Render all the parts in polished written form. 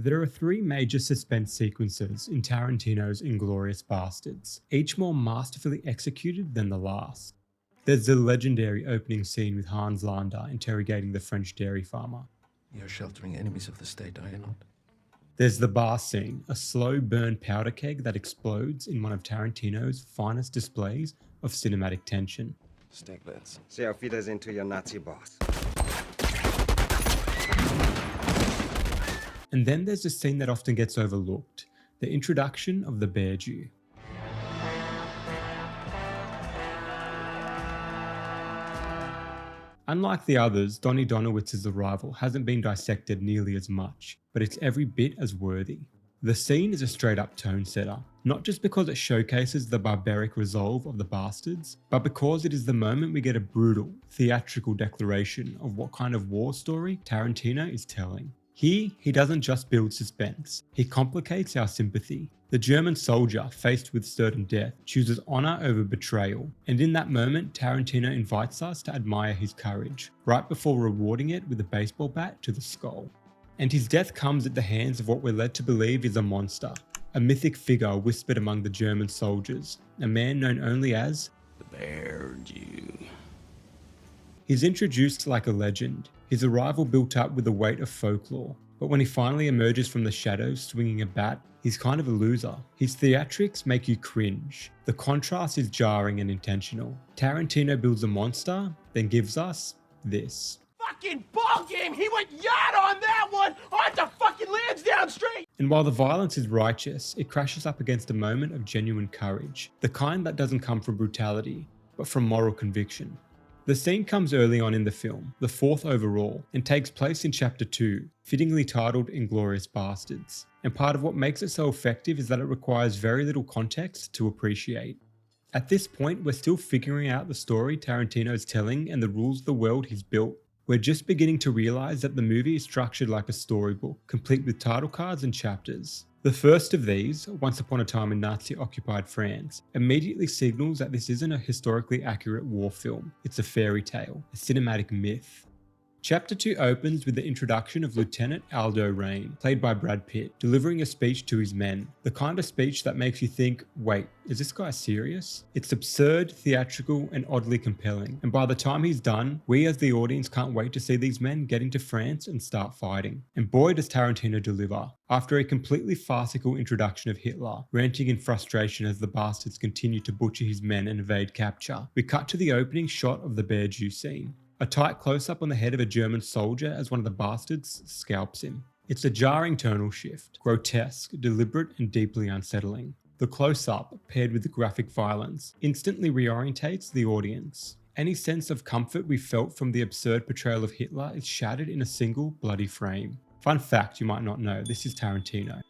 There are three major suspense sequences in Tarantino's Inglourious Basterds, each more masterfully executed than the last. There's the legendary opening scene with Hans Landa interrogating the French dairy farmer. You're sheltering enemies of the state, are you not? There's the bar scene, a slow burn powder keg that explodes in one of Tarantino's finest displays of cinematic tension. Stiglitz. Say auf Wiedersehen to your Nazi boss. And then there's a scene that often gets overlooked, the introduction of the bear Jew. Unlike the others, Donny Donowitz's arrival hasn't been dissected nearly as much, but it's every bit as worthy. The scene is a straight up tone setter, not just because it showcases the barbaric resolve of the bastards, but because it is the moment we get a brutal, theatrical declaration of what kind of war story Tarantino is telling. Here, he doesn't just build suspense, he complicates our sympathy. The German soldier, faced with certain death, chooses honor over betrayal, and in that moment, Tarantino invites us to admire his courage, right before rewarding it with a baseball bat to the skull. And his death comes at the hands of what we're led to believe is a monster, a mythic figure whispered among the German soldiers, a man known only as the Bear Jew. He's introduced like a legend, his arrival built up with the weight of folklore, but when he finally emerges from the shadows swinging a bat, he's kind of a loser. His theatrics make you cringe. The contrast is jarring and intentional. Tarantino builds a monster, then gives us this. Fucking ball game! He went yacht on that one! On the fucking Lansdowne Street! And while the violence is righteous, it crashes up against a moment of genuine courage, the kind that doesn't come from brutality, but from moral conviction. The scene comes early on in the film, the fourth overall, and takes place in Chapter 2, fittingly titled Inglourious Basterds. And part of what makes it so effective is that it requires very little context to appreciate. At this point, we're still figuring out the story Tarantino's telling and the rules of the world he's built. We're just beginning to realize that the movie is structured like a storybook, complete with title cards and chapters. The first of these, Once Upon a Time in Nazi-occupied France, immediately signals that this isn't a historically accurate war film, it's a fairy tale, a cinematic myth. Chapter 2 opens with the introduction of Lieutenant Aldo Raine, played by Brad Pitt, delivering a speech to his men. The kind of speech that makes you think, wait, is this guy serious? It's absurd, theatrical, and oddly compelling. And by the time he's done, we as the audience can't wait to see these men get into France and start fighting. And boy does Tarantino deliver. After a completely farcical introduction of Hitler, ranting in frustration as the bastards continue to butcher his men and evade capture, we cut to the opening shot of the bear Jew scene. A tight close-up on the head of a German soldier as one of the bastards scalps him. It's a jarring tonal shift, grotesque, deliberate, and deeply unsettling. The close-up, paired with the graphic violence, instantly reorientates the audience. Any sense of comfort we felt from the absurd portrayal of Hitler is shattered in a single bloody frame. Fun fact you might not know, this is Tarantino.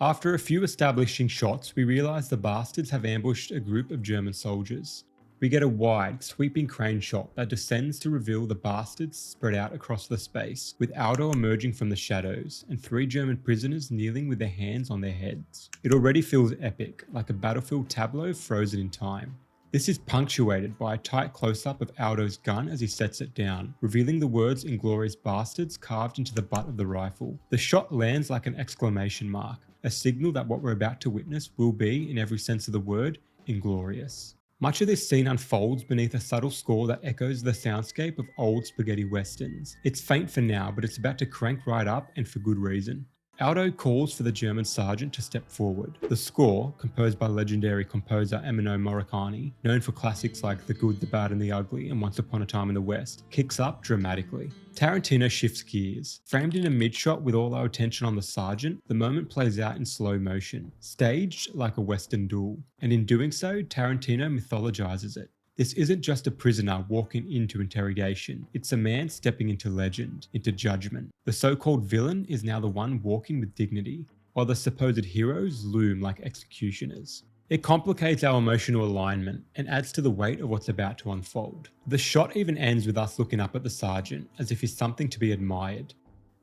After a few establishing shots, we realize the bastards have ambushed a group of German soldiers. We get a wide, sweeping crane shot that descends to reveal the bastards spread out across the space, with Aldo emerging from the shadows, and 3 German prisoners kneeling with their hands on their heads. It already feels epic, like a battlefield tableau frozen in time. This is punctuated by a tight close-up of Aldo's gun as he sets it down, revealing the words Inglourious Basterds carved into the butt of the rifle. The shot lands like an exclamation mark, a signal that what we're about to witness will be, in every sense of the word, inglorious. Much of this scene unfolds beneath a subtle score that echoes the soundscape of old spaghetti westerns. It's faint for now, but it's about to crank right up, and for good reason. Aldo calls for the German sergeant to step forward. The score, composed by legendary composer Ennio Morricone, known for classics like The Good, the Bad and the Ugly and Once Upon a Time in the West, kicks up dramatically. Tarantino shifts gears. Framed in a mid-shot with all our attention on the sergeant, the moment plays out in slow motion, staged like a western duel. And in doing so, Tarantino mythologizes it. This isn't just a prisoner walking into interrogation, it's a man stepping into legend, into judgment. The so-called villain is now the one walking with dignity, while the supposed heroes loom like executioners. It complicates our emotional alignment and adds to the weight of what's about to unfold. The shot even ends with us looking up at the sergeant, as if he's something to be admired.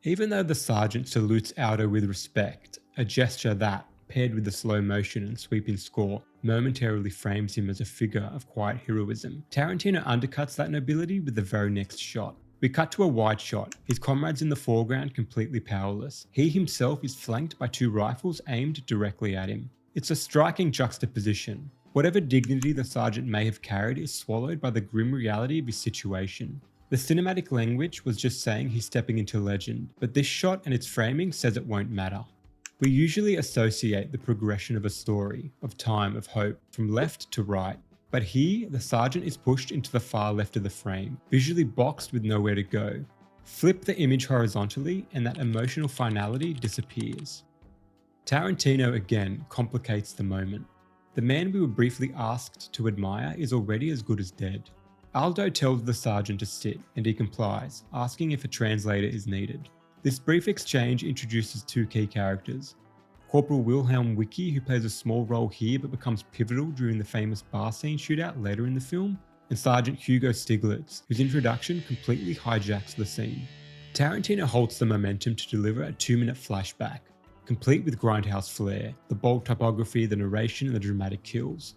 Even though the sergeant salutes Aldo with respect, a gesture that, paired with the slow motion and sweeping score, momentarily frames him as a figure of quiet heroism. Tarantino undercuts that nobility with the very next shot. We cut to a wide shot, his comrades in the foreground completely powerless. He himself is flanked by 2 rifles aimed directly at him. It's a striking juxtaposition. Whatever dignity the sergeant may have carried is swallowed by the grim reality of his situation. The cinematic language was just saying he's stepping into legend, but this shot and its framing says it won't matter. We usually associate the progression of a story, of time, of hope, from left to right. But here, the sergeant is pushed into the far left of the frame, visually boxed with nowhere to go. Flip the image horizontally and that emotional finality disappears. Tarantino again complicates the moment. The man we were briefly asked to admire is already as good as dead. Aldo tells the sergeant to sit and he complies, asking if a translator is needed. This brief exchange introduces 2 key characters. Corporal Wilhelm Wicke, who plays a small role here but becomes pivotal during the famous bar scene shootout later in the film, and Sergeant Hugo Stiglitz, whose introduction completely hijacks the scene. Tarantino halts the momentum to deliver a 2-minute flashback, complete with grindhouse flair, the bold typography, the narration, and the dramatic kills.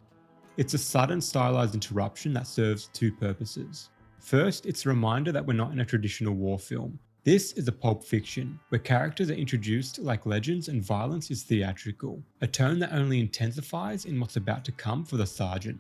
It's a sudden stylized interruption that serves 2 purposes. First, it's a reminder that we're not in a traditional war film. This is a pulp fiction, where characters are introduced like legends and violence is theatrical, a tone that only intensifies in what's about to come for the sergeant.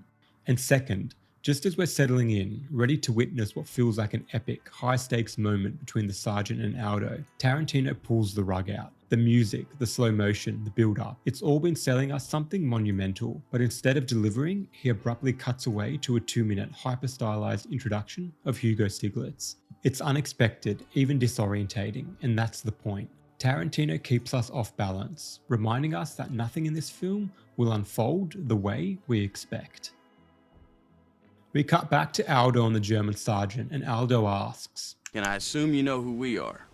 And second, just as we're settling in, ready to witness what feels like an epic, high-stakes moment between the sergeant and Aldo, Tarantino pulls the rug out. The music, the slow motion, the build-up, it's all been selling us something monumental, but instead of delivering, he abruptly cuts away to a 2-minute hyper-stylized introduction of Hugo Stiglitz. It's unexpected, even disorientating, and that's the point. Tarantino keeps us off balance, reminding us that nothing in this film will unfold the way we expect. We cut back to Aldo and the German sergeant, and Aldo asks, "Can I assume you know who we are?"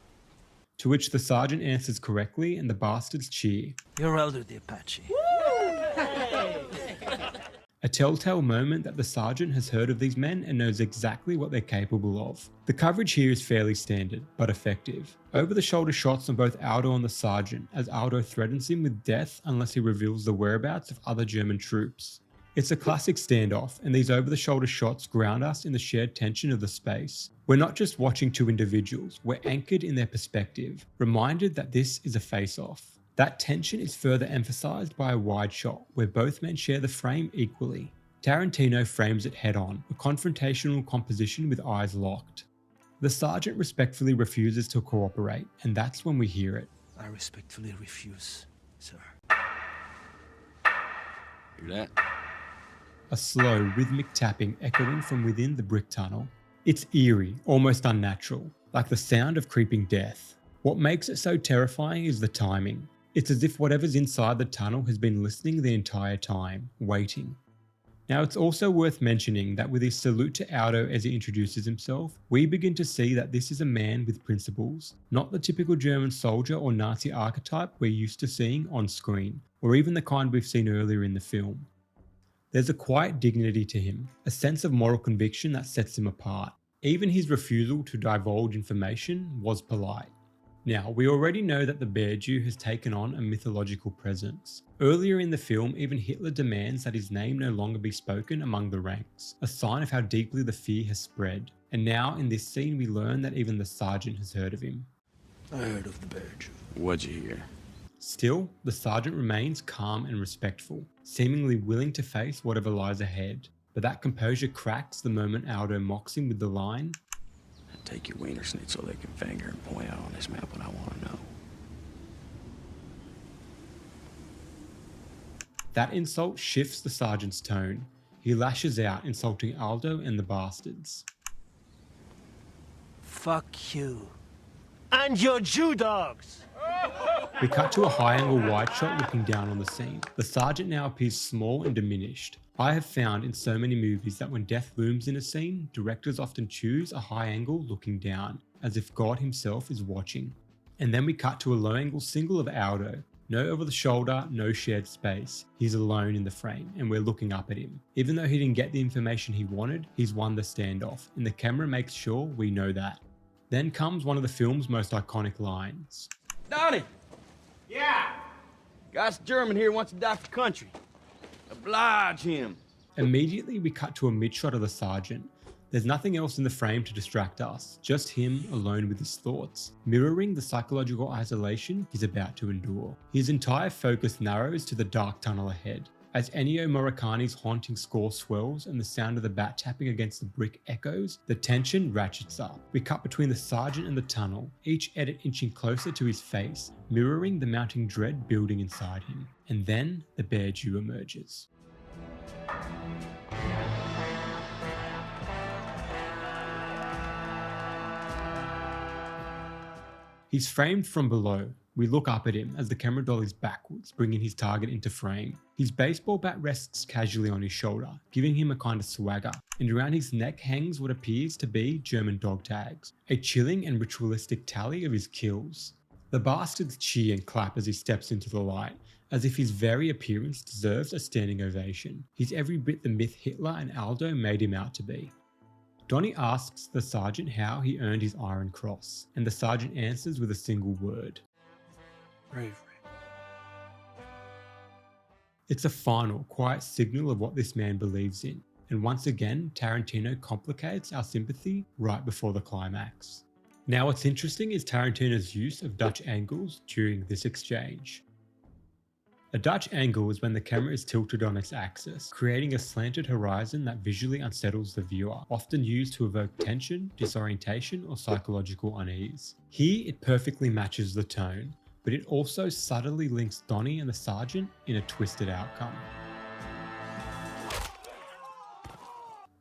To which the sergeant answers correctly and the bastards cheer. You're Aldo the Apache. A telltale moment that the sergeant has heard of these men and knows exactly what they're capable of. The coverage here is fairly standard, but effective. Over-the-shoulder shots on both Aldo and the sergeant, as Aldo threatens him with death unless he reveals the whereabouts of other German troops. It's a classic standoff, and these over-the-shoulder shots ground us in the shared tension of the space. We're not just watching 2 individuals, we're anchored in their perspective, reminded that this is a face-off. That tension is further emphasized by a wide shot, where both men share the frame equally. Tarantino frames it head-on, a confrontational composition with eyes locked. The sergeant respectfully refuses to cooperate, and that's when we hear it. I respectfully refuse, sir. Hear that? A slow, rhythmic tapping echoing from within the brick tunnel. It's eerie, almost unnatural, like the sound of creeping death. What makes it so terrifying is the timing. It's as if whatever's inside the tunnel has been listening the entire time, waiting. Now it's also worth mentioning that with his salute to Aldo as he introduces himself, we begin to see that this is a man with principles, not the typical German soldier or Nazi archetype we're used to seeing on screen, or even the kind we've seen earlier in the film. There's a quiet dignity to him, a sense of moral conviction that sets him apart. Even his refusal to divulge information was polite. Now, we already know that the Bear Jew has taken on a mythological presence. Earlier in the film, even Hitler demands that his name no longer be spoken among the ranks, a sign of how deeply the fear has spread. And now, in this scene, we learn that even the sergeant has heard of him. I heard of the Bear Jew. What'd you hear? Still, the sergeant remains calm and respectful, seemingly willing to face whatever lies ahead. But that composure cracks the moment Aldo mocks him with the line, "Take your wiener schnitzel licking finger and point out on this map what I want to know." That insult shifts the sergeant's tone. He lashes out, insulting Aldo and the bastards. Fuck you. And your Jew dogs! We cut to a high-angle wide shot looking down on the scene. The sergeant now appears small and diminished. I have found in so many movies that when death looms in a scene, directors often choose a high angle looking down, as if God himself is watching. And then we cut to a low-angle single of Aldo. No over the shoulder, no shared space. He's alone in the frame, and we're looking up at him. Even though he didn't get the information he wanted, he's won the standoff, and the camera makes sure we know that. Then comes one of the film's most iconic lines. Donny! Yeah! Guy's German here wants to die for country. Oblige him. Immediately we cut to a mid-shot of the sergeant. There's nothing else in the frame to distract us, just him alone with his thoughts, mirroring the psychological isolation he's about to endure. His entire focus narrows to the dark tunnel ahead. As Ennio Morricone's haunting score swells and the sound of the bat tapping against the brick echoes, the tension ratchets up. We cut between the sergeant and the tunnel, each edit inching closer to his face, mirroring the mounting dread building inside him. And then the Bear Jew emerges. He's framed from below. We look up at him as the camera dollies backwards, bringing his target into frame. His baseball bat rests casually on his shoulder, giving him a kind of swagger, and around his neck hangs what appears to be German dog tags, a chilling and ritualistic tally of his kills. The bastards cheer and clap as he steps into the light, as if his very appearance deserves a standing ovation. He's every bit the myth Hitler and Aldo made him out to be. Donny asks the sergeant how he earned his Iron Cross, and the sergeant answers with a single word. Bravery. It's a final, quiet signal of what this man believes in, and once again, Tarantino complicates our sympathy right before the climax. Now what's interesting is Tarantino's use of Dutch angles during this exchange. A Dutch angle is when the camera is tilted on its axis, creating a slanted horizon that visually unsettles the viewer, often used to evoke tension, disorientation, or psychological unease. Here, it perfectly matches the tone, but it also subtly links Donny and the sergeant in a twisted outcome.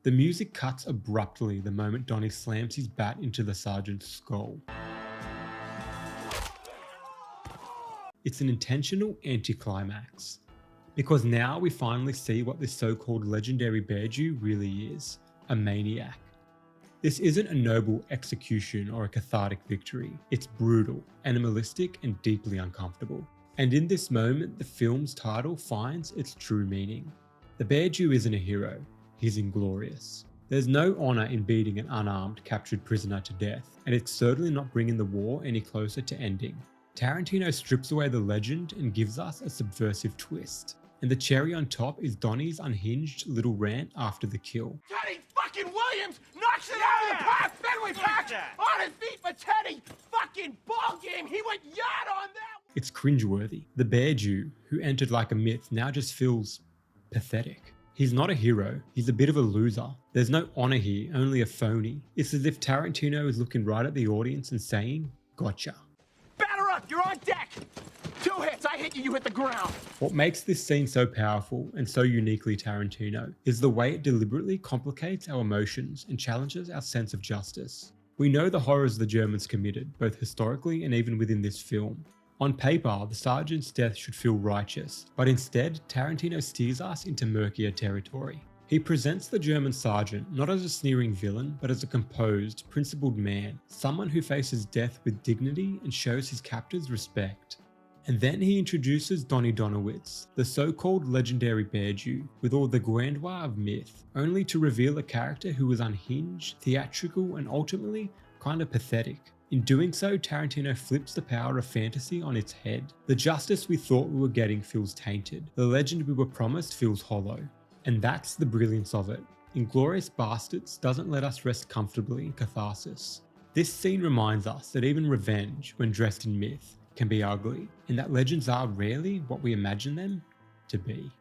The music cuts abruptly the moment Donny slams his bat into the sergeant's skull. It's an intentional anticlimax, because now we finally see what this so-called legendary Bear Jew really is, a maniac. This isn't a noble execution or a cathartic victory, it's brutal, animalistic, and deeply uncomfortable. And in this moment, the film's title finds its true meaning. The Bear Jew isn't a hero, he's inglorious. There's no honour in beating an unarmed, captured prisoner to death, and it's certainly not bringing the war any closer to ending. Tarantino strips away the legend and gives us a subversive twist. And the cherry on top is Donny's unhinged little rant after the kill. Teddy fucking Williams knocks it out of the park. Fenway Park on his feet for Teddy. Fucking ball game. He went yard on that. It's cringeworthy. The Bear Jew, who entered like a myth, now just feels pathetic. He's not a hero, he's a bit of a loser. There's no honour here, only a phony. It's as if Tarantino is looking right at the audience and saying, gotcha. Batter up. You're on deck. 2 hits. I hit you. You hit the ground. What makes this scene so powerful and so uniquely Tarantino is the way it deliberately complicates our emotions and challenges our sense of justice. We know the horrors the Germans committed, both historically and even within this film. On paper, the sergeant's death should feel righteous, but instead, Tarantino steers us into murkier territory. He presents the German sergeant not as a sneering villain, but as a composed, principled man, someone who faces death with dignity and shows his captors respect. And then he introduces Donny Donowitz, the so-called legendary Bear Jew, with all the grandeur of myth, only to reveal a character who was unhinged, theatrical, and ultimately kind of pathetic. In doing so, Tarantino flips the power of fantasy on its head. The justice we thought we were getting feels tainted. The legend we were promised feels hollow. And that's the brilliance of it. Inglourious Basterds doesn't let us rest comfortably in catharsis. This scene reminds us that even revenge, when dressed in myth, can be ugly, and that legends are rarely what we imagine them to be.